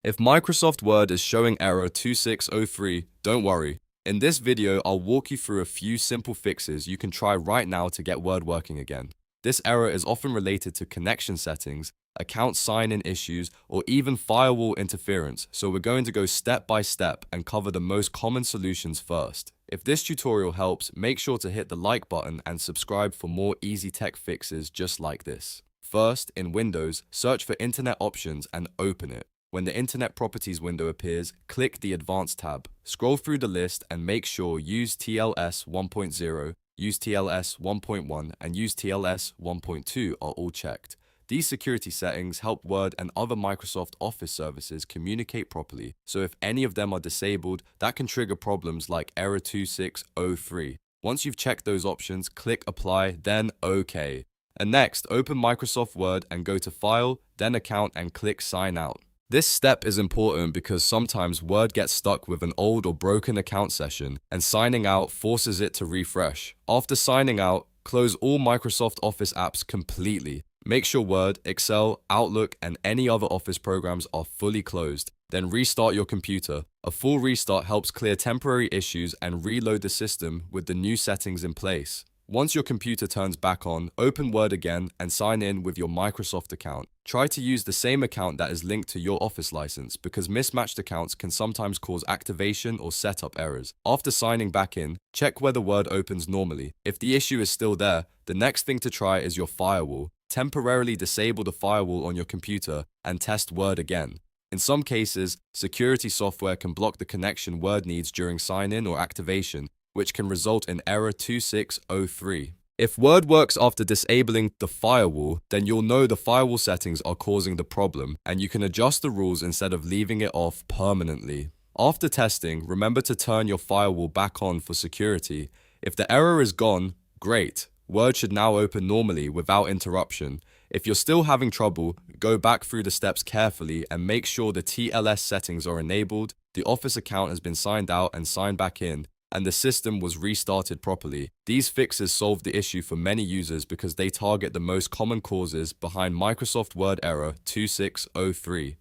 If Microsoft Word is showing error 2603, don't worry. In this video, I'll walk you through a few simple fixes you can try right now to get Word working again. This error is often related to connection settings, account sign-in issues, or even firewall interference, so we're going to go step by step and cover the most common solutions first. If this tutorial helps, make sure to hit the like button and subscribe for more easy tech fixes just like this. First, in Windows, search for Internet Options and open it. When the Internet Properties window appears, click the Advanced tab. Scroll through the list and make sure Use TLS 1.0, Use TLS 1.1, and Use TLS 1.2 are all checked. These security settings help Word and other Microsoft Office services communicate properly, so if any of them are disabled, that can trigger problems like error 2603. Once you've checked those options, click Apply, then OK. And next, open Microsoft Word and go to File, then Account and click Sign Out. This step is important because sometimes Word gets stuck with an old or broken account session, and signing out forces it to refresh. After signing out, close all Microsoft Office apps completely. Make sure Word, Excel, Outlook, and any other Office programs are fully closed. Then restart your computer. A full restart helps clear temporary issues and reload the system with the new settings in place. Once your computer turns back on, open Word again and sign in with your Microsoft account. Try to use the same account that is linked to your Office license because mismatched accounts can sometimes cause activation or setup errors. After signing back in, check whether Word opens normally. If the issue is still there, the next thing to try is your firewall. Temporarily disable the firewall on your computer and test Word again. In some cases, security software can block the connection Word needs during sign-in or activation, which can result in error 2603. If Word works after disabling the firewall, then you'll know the firewall settings are causing the problem, and you can adjust the rules instead of leaving it off permanently. After testing, remember to turn your firewall back on for security. If the error is gone, great. Word should now open normally without interruption. If you're still having trouble, go back through the steps carefully and make sure the TLS settings are enabled, the Office account has been signed out and signed back in, and the system was restarted properly. These fixes solve the issue for many users because they target the most common causes behind Microsoft Word error 2603.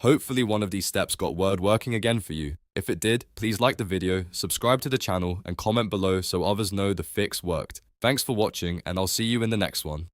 Hopefully one of these steps got Word working again for you. If it did, please like the video, subscribe to the channel, and comment below so others know the fix worked. Thanks for watching, and I'll see you in the next one.